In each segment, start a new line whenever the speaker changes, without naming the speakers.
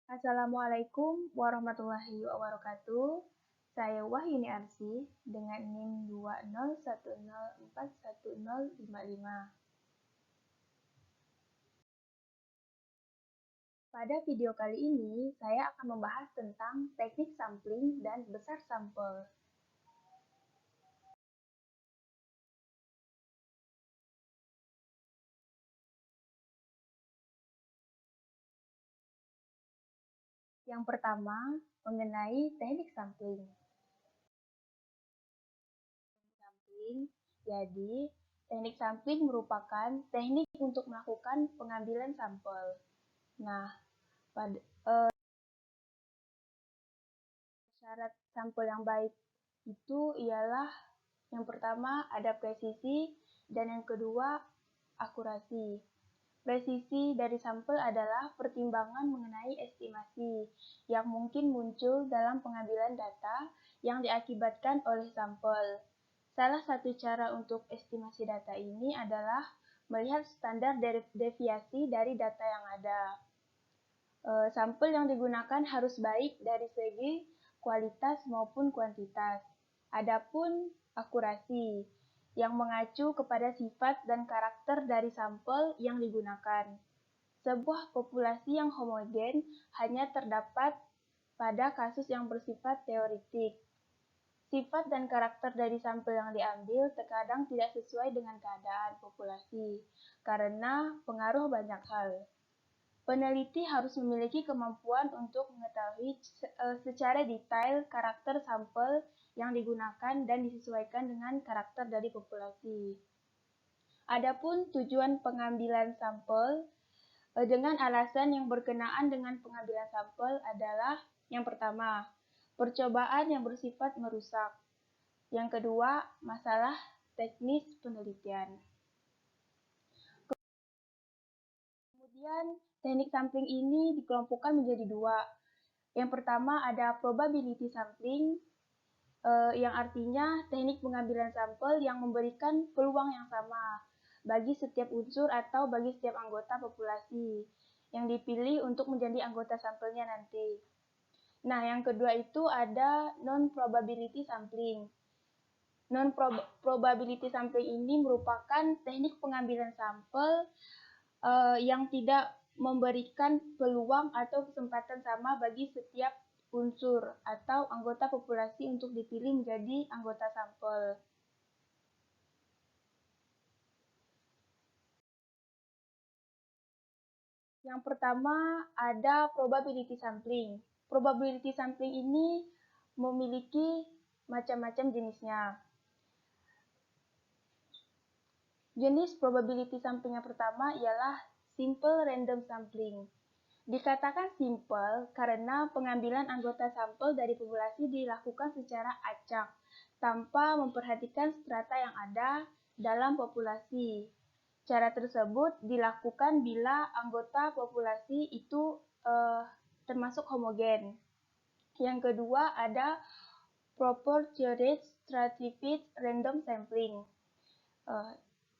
Assalamualaikum warahmatullahi wabarakatuh. Saya Wahyuni Arsy dengan NIM 201041055. Pada video kali ini, saya akan membahas tentang teknik sampling dan besar sampel. Yang pertama, mengenai teknik sampling. Jadi, teknik sampling merupakan teknik untuk melakukan pengambilan sampel. Nah, syarat sampel yang baik itu ialah yang pertama ada presisi dan yang kedua akurasi. Presisi dari sampel adalah pertimbangan mengenai estimasi yang mungkin muncul dalam pengambilan data yang diakibatkan oleh sampel. Salah satu cara untuk estimasi data ini adalah melihat standar deviasi dari data yang ada. Sampel yang digunakan harus baik dari segi kualitas maupun kuantitas. Adapun akurasi yang mengacu kepada sifat dan karakter dari sampel yang digunakan. Sebuah populasi yang homogen hanya terdapat pada kasus yang bersifat teoritik. Sifat dan karakter dari sampel yang diambil terkadang tidak sesuai dengan keadaan populasi karena pengaruh banyak hal. Peneliti harus memiliki kemampuan untuk mengetahui secara detail karakter sampel yang digunakan dan disesuaikan dengan karakter dari populasi. Adapun tujuan pengambilan sampel dengan alasan yang berkenaan dengan pengambilan sampel adalah yang pertama, percobaan yang bersifat merusak. Yang kedua, masalah teknis penelitian. Kemudian, teknik sampling ini dikelompokkan menjadi dua. Yang pertama ada probability sampling, yang artinya teknik pengambilan sampel yang memberikan peluang yang sama bagi setiap unsur atau bagi setiap anggota populasi yang dipilih untuk menjadi anggota sampelnya nanti. Nah, yang kedua itu ada non-probability sampling. Non-probability sampling ini merupakan teknik pengambilan sampel yang tidak memberikan peluang atau kesempatan sama bagi setiap unsur atau anggota populasi untuk dipilih menjadi anggota sampel. Yang pertama ada probability sampling. Probability sampling ini memiliki macam-macam jenisnya. Jenis probability sampling yang pertama ialah simple random sampling. Dikatakan simple karena pengambilan anggota sampel dari populasi dilakukan secara acak, tanpa memperhatikan strata yang ada dalam populasi. Cara tersebut dilakukan bila anggota populasi itu termasuk homogen. Yang kedua ada proportionate stratified random sampling.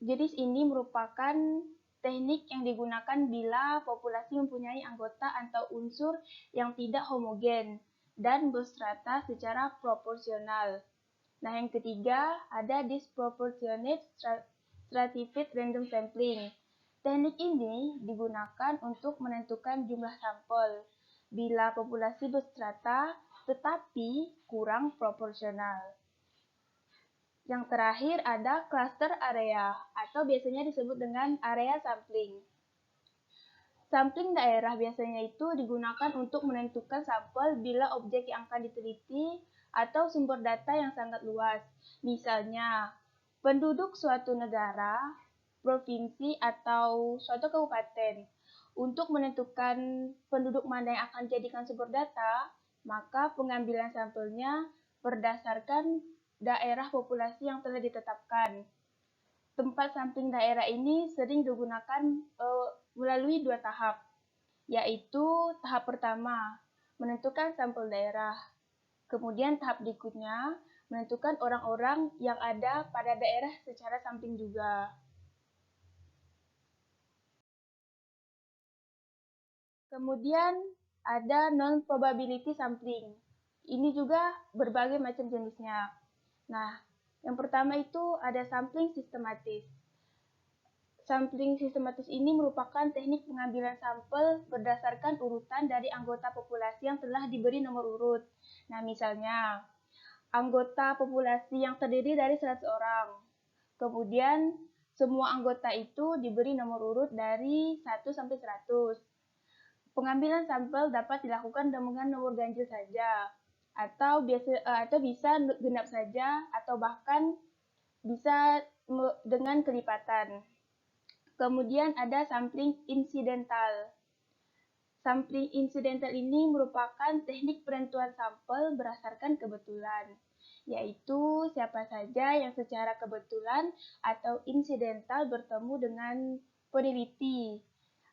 Jenis ini merupakan teknik yang digunakan bila populasi mempunyai anggota atau unsur yang tidak homogen dan berstrata secara proporsional. Nah, yang ketiga ada disproportionate stratified random sampling. Teknik ini digunakan untuk menentukan jumlah sampel bila populasi berstrata tetapi kurang proporsional. Yang terakhir ada cluster area atau biasanya disebut dengan area sampling. Sampling daerah biasanya itu digunakan untuk menentukan sampel bila objek yang akan diteliti atau sumber data yang sangat luas. Misalnya, penduduk suatu negara, provinsi, atau suatu kabupaten. Untuk menentukan penduduk mana yang akan dijadikan sumber data, maka pengambilan sampelnya berdasarkan daerah populasi yang telah ditetapkan. Tempat sampling daerah ini sering digunakan melalui dua tahap, yaitu tahap pertama, menentukan sampel daerah. Kemudian tahap berikutnya, menentukan orang-orang yang ada pada daerah secara sampling juga. Kemudian ada non-probability sampling. Ini juga berbagai macam jenisnya. Nah, yang pertama itu ada sampling sistematis. Sampling sistematis ini merupakan teknik pengambilan sampel berdasarkan urutan dari anggota populasi yang telah diberi nomor urut. Nah, misalnya, anggota populasi yang terdiri dari 100 orang. Kemudian, semua anggota itu diberi nomor urut dari 1 sampai 100. Pengambilan sampel dapat dilakukan dengan nomor ganjil saja, atau bisa genap saja, atau bahkan bisa dengan kelipatan. Kemudian ada sampling insidental. Sampling insidental ini merupakan teknik penentuan sampel berdasarkan kebetulan, yaitu siapa saja yang secara kebetulan atau insidental bertemu dengan peneliti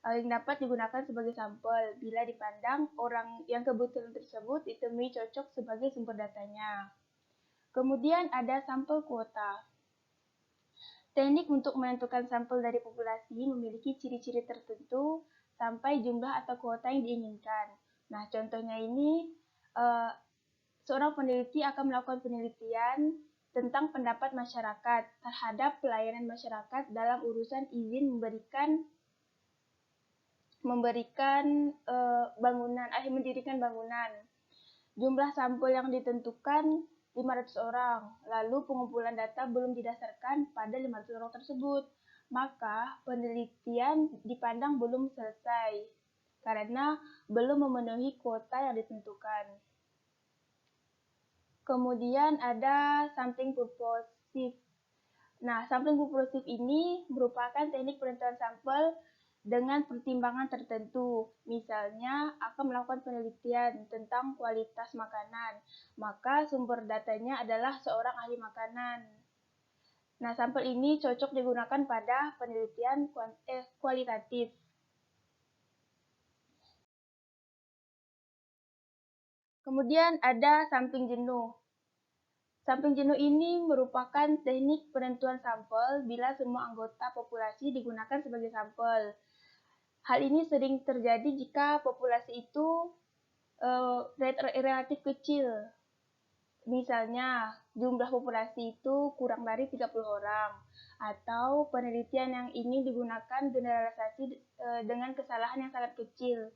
yang dapat digunakan sebagai sampel bila dipandang orang yang kebetulan tersebut ditemui cocok sebagai sumber datanya. Kemudian ada sampel kuota. Teknik untuk menentukan sampel dari populasi memiliki ciri-ciri tertentu sampai jumlah atau kuota yang diinginkan. Nah, contohnya ini, seorang peneliti akan melakukan penelitian tentang pendapat masyarakat terhadap pelayanan masyarakat dalam urusan izin mendirikan bangunan. Jumlah sampel yang ditentukan 500 orang, lalu pengumpulan data belum didasarkan pada 500 orang tersebut, maka penelitian dipandang belum selesai karena belum memenuhi kuota yang ditentukan. Kemudian ada sampling purposive. Nah, sampling purposive ini merupakan teknik penentuan sampel dengan pertimbangan tertentu. Misalnya, akan melakukan penelitian tentang kualitas makanan, maka sumber datanya adalah seorang ahli makanan. Nah, sampel ini cocok digunakan pada penelitian kualitatif. Kemudian ada sampling jenuh. Sampling jenuh ini merupakan teknik penentuan sampel bila semua anggota populasi digunakan sebagai sampel. Hal ini sering terjadi jika populasi itu relatif kecil. Misalnya, jumlah populasi itu kurang dari 30 orang, atau penelitian yang ingin digunakan generalisasi dengan kesalahan yang sangat kecil.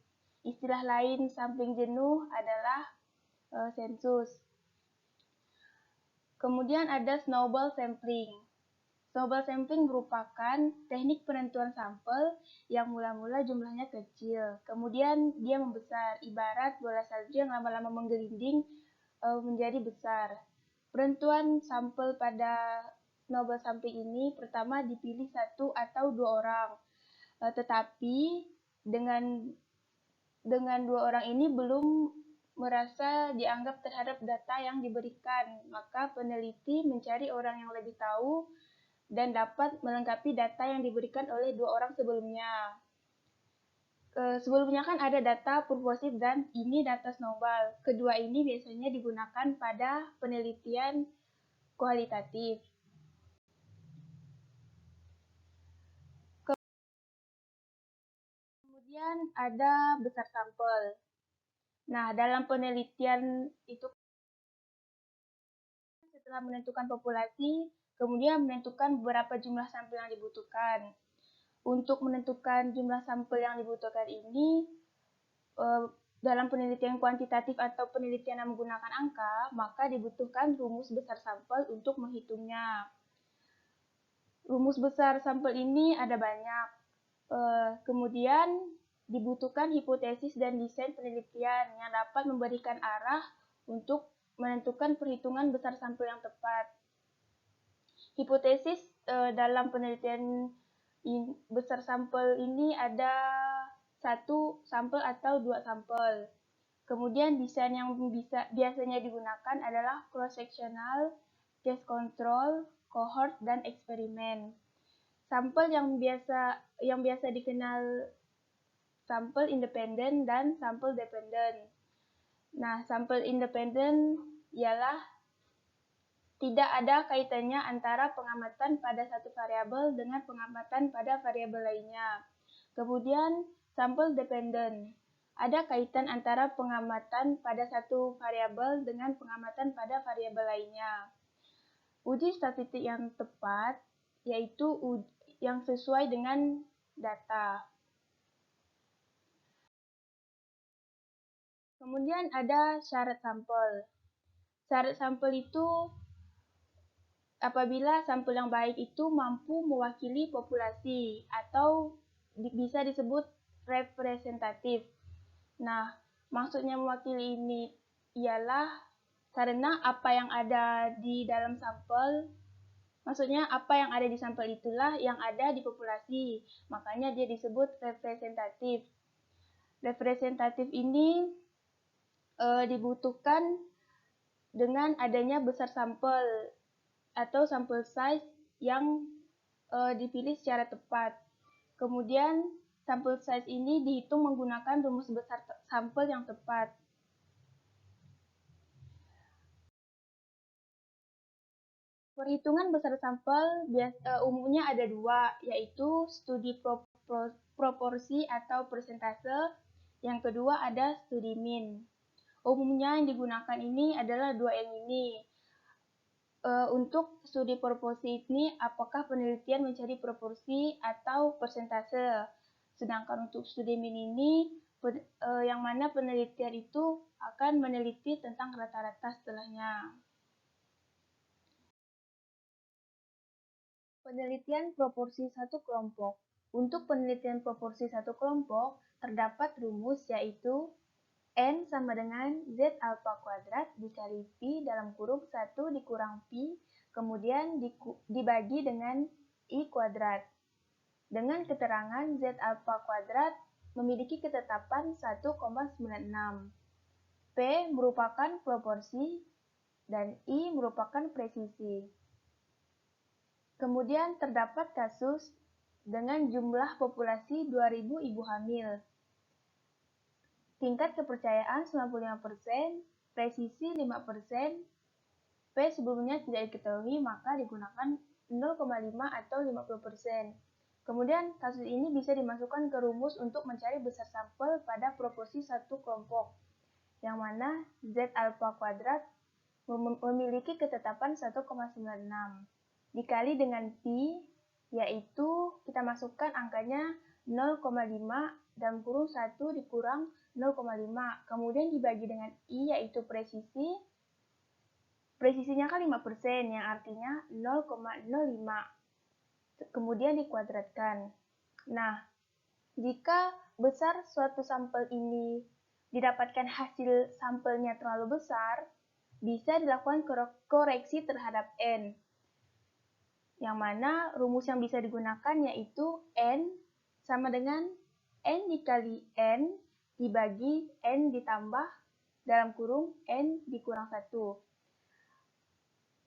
Istilah lain sampling jenuh adalah sensus. Kemudian ada snowball sampling. Snowball sampling merupakan teknik penentuan sampel yang mula-mula jumlahnya kecil, kemudian dia membesar, ibarat bola salju yang lama-lama menggelinding menjadi besar. Penentuan sampel pada snowball sampling ini pertama dipilih 1 atau 2 orang, tetapi dengan 2 orang ini belum merasa dianggap terhadap data yang diberikan, maka peneliti mencari orang yang lebih tahu dan dapat melengkapi data yang diberikan oleh 2 orang sebelumnya. Sebelumnya kan ada data purposive dan ini data snowball. Kedua ini biasanya digunakan pada penelitian kualitatif. Kemudian ada besar sampel. Nah, dalam penelitian itu setelah menentukan populasi, kemudian menentukan berapa jumlah sampel yang dibutuhkan. Untuk menentukan jumlah sampel yang dibutuhkan ini, dalam penelitian kuantitatif atau penelitian yang menggunakan angka, maka dibutuhkan rumus besar sampel untuk menghitungnya. Rumus besar sampel ini ada banyak. Kemudian dibutuhkan hipotesis dan desain penelitian yang dapat memberikan arah untuk menentukan perhitungan besar sampel yang tepat. Hipotesis dalam penelitian besar sampel ini ada 1 sampel atau 2 sampel. Kemudian desain yang biasanya digunakan adalah cross-sectional, case control, cohort, dan eksperimen. Sampel yang biasa dikenal sampel independen dan sampel dependen. Nah, sampel independen ialah tidak ada kaitannya antara pengamatan pada satu variabel dengan pengamatan pada variabel lainnya. Kemudian, sampel dependen. ada kaitan antara pengamatan pada satu variabel dengan pengamatan pada variabel lainnya. Uji statistik yang tepat yaitu yang sesuai dengan data. Kemudian ada syarat sampel. Syarat sampel itu apabila sampel yang baik itu mampu mewakili populasi atau bisa disebut representatif. Nah, maksudnya mewakili ini ialah karena apa yang ada di dalam sampel, maksudnya apa yang ada di sampel itulah yang ada di populasi. Makanya dia disebut representatif. Representatif ini dibutuhkan dengan adanya besar sampel atau sampel size yang dipilih secara tepat. Kemudian sampel size ini dihitung menggunakan rumus besar sampel yang tepat. Perhitungan besar sampel umumnya ada dua, yaitu studi proporsi atau persentase. Yang kedua ada studi mean. Umumnya yang digunakan ini adalah dua yang ini. Untuk studi proporsi ini, apakah penelitian mencari proporsi atau persentase. Sedangkan untuk studi mean ini, yang mana penelitian itu akan meneliti tentang rata-rata setelahnya. Penelitian proporsi satu kelompok. Untuk penelitian proporsi satu kelompok, terdapat rumus yaitu N sama dengan Z alfa kuadrat dikali Pi dalam kurung 1 dikurang Pi, kemudian dibagi dengan I kuadrat. Dengan keterangan Z alfa kuadrat memiliki ketetapan 1,96. P merupakan proporsi dan I merupakan presisi. Kemudian terdapat kasus dengan jumlah populasi 2.000 ibu hamil. Tingkat kepercayaan 95%, presisi 5%, P sebelumnya tidak diketahui maka digunakan 0,5 atau 50%. Kemudian kasus ini bisa dimasukkan ke rumus untuk mencari besar sampel pada proporsi satu kelompok, yang mana Z alfa kuadrat memiliki ketetapan 1,96 dikali dengan Pi, yaitu kita masukkan angkanya 0,5 dalam kurung 1 dikurang 0,5, kemudian dibagi dengan I yaitu presisi. Presisinya kan 5%, yang artinya 0,05. Kemudian dikuadratkan. Nah, jika besar suatu sampel ini didapatkan hasil sampelnya terlalu besar, bisa dilakukan koreksi terhadap N. Yang mana rumus yang bisa digunakan yaitu N sama dengan N dikali N dibagi N ditambah dalam kurung N dikurang 1.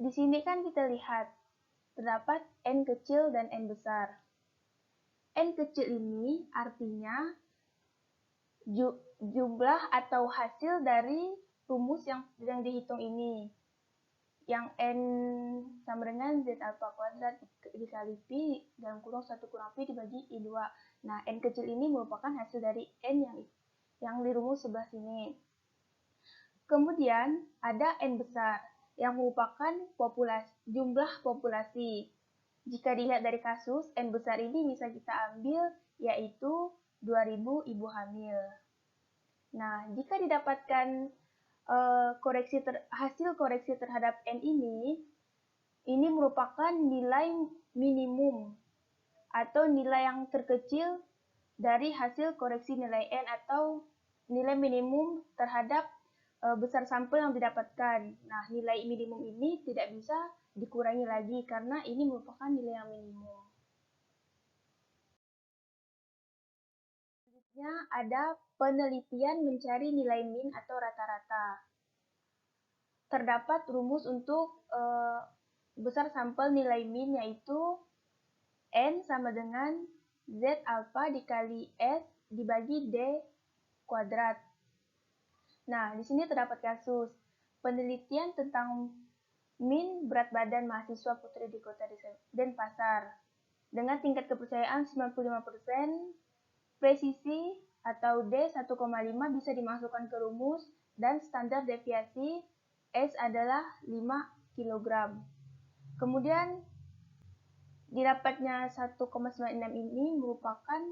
Di sini kan kita lihat terdapat N kecil dan N besar. N kecil ini artinya jumlah atau hasil dari rumus yang dihitung ini. Yang N sama dengan Z alfa kuadrat dikali Pi dalam kurung 1 kurang Pi dibagi I2. Nah, N kecil ini merupakan hasil dari N yang di rumus sebelah sini. Kemudian ada N besar yang merupakan jumlah populasi. Jika dilihat dari kasus, N besar ini bisa kita ambil yaitu 2.000 ibu hamil. Nah, jika didapatkan hasil koreksi terhadap N ini merupakan nilai minimum atau nilai yang terkecil dari hasil koreksi nilai N atau nilai minimum terhadap besar sampel yang didapatkan. Nah, nilai minimum ini tidak bisa dikurangi lagi karena ini merupakan nilai yang minimum. Selanjutnya ada penelitian mencari nilai min atau rata-rata. Terdapat rumus untuk besar sampel nilai min yaitu N sama dengan Z alfa dikali S dibagi D kuadrat. Nah, di sini terdapat kasus penelitian tentang min berat badan mahasiswa putri di kota Denpasar dengan tingkat kepercayaan 95%, presisi atau D 1,5 bisa dimasukkan ke rumus dan standar deviasi S adalah 5 kg. Kemudian didapatnya 1,96 ini merupakan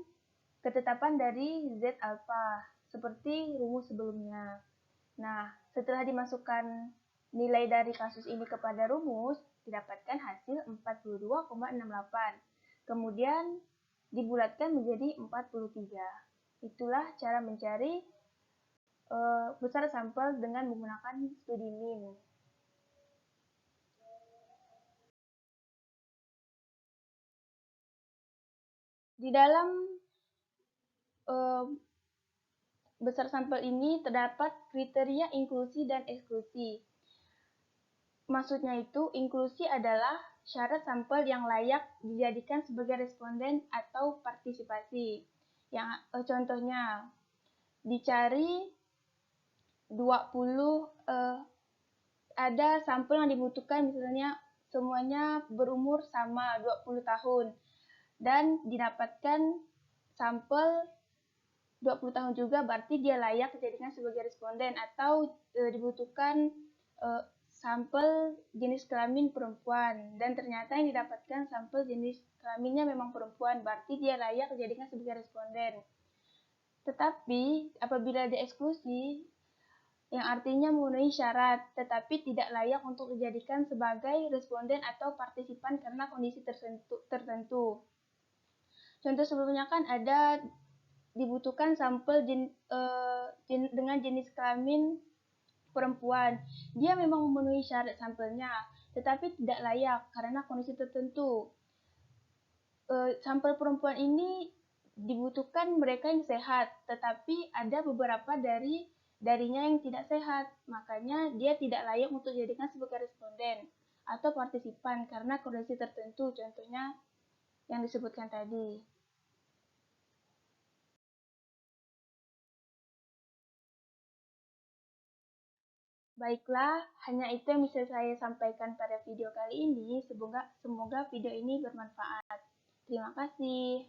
ketetapan dari Z alpha seperti rumus sebelumnya. Nah, setelah dimasukkan nilai dari kasus ini kepada rumus, didapatkan hasil 42,68. Kemudian dibulatkan menjadi 43. Itulah cara mencari besar sampel dengan menggunakan studi min. Di dalam besar sampel ini terdapat kriteria inklusi dan eksklusi. Maksudnya itu, inklusi adalah syarat sampel yang layak dijadikan sebagai responden atau partisipasi. Yang contohnya, dicari 20 ada sampel yang dibutuhkan misalnya semuanya berumur sama 20 tahun dan didapatkan sampel 20 tahun juga, berarti dia layak dijadikan sebagai responden. Atau dibutuhkan sampel jenis kelamin perempuan dan ternyata yang didapatkan sampel jenis kelaminnya memang perempuan, berarti dia layak dijadikan sebagai responden. Tetapi apabila dieksklusi, yang artinya memenuhi syarat tetapi tidak layak untuk dijadikan sebagai responden atau partisipan karena kondisi tertentu. Contoh sebelumnya kan ada dibutuhkan sampel dengan jenis kelamin perempuan. Dia memang memenuhi syarat sampelnya, tetapi tidak layak karena kondisi tertentu. Sampel perempuan ini dibutuhkan mereka yang sehat, tetapi ada beberapa darinya yang tidak sehat. Makanya dia tidak layak untuk dijadikan sebagai responden atau partisipan karena kondisi tertentu, contohnya yang disebutkan tadi. Baiklah, hanya itu yang bisa saya sampaikan pada video kali ini. Semoga video ini bermanfaat. Terima kasih.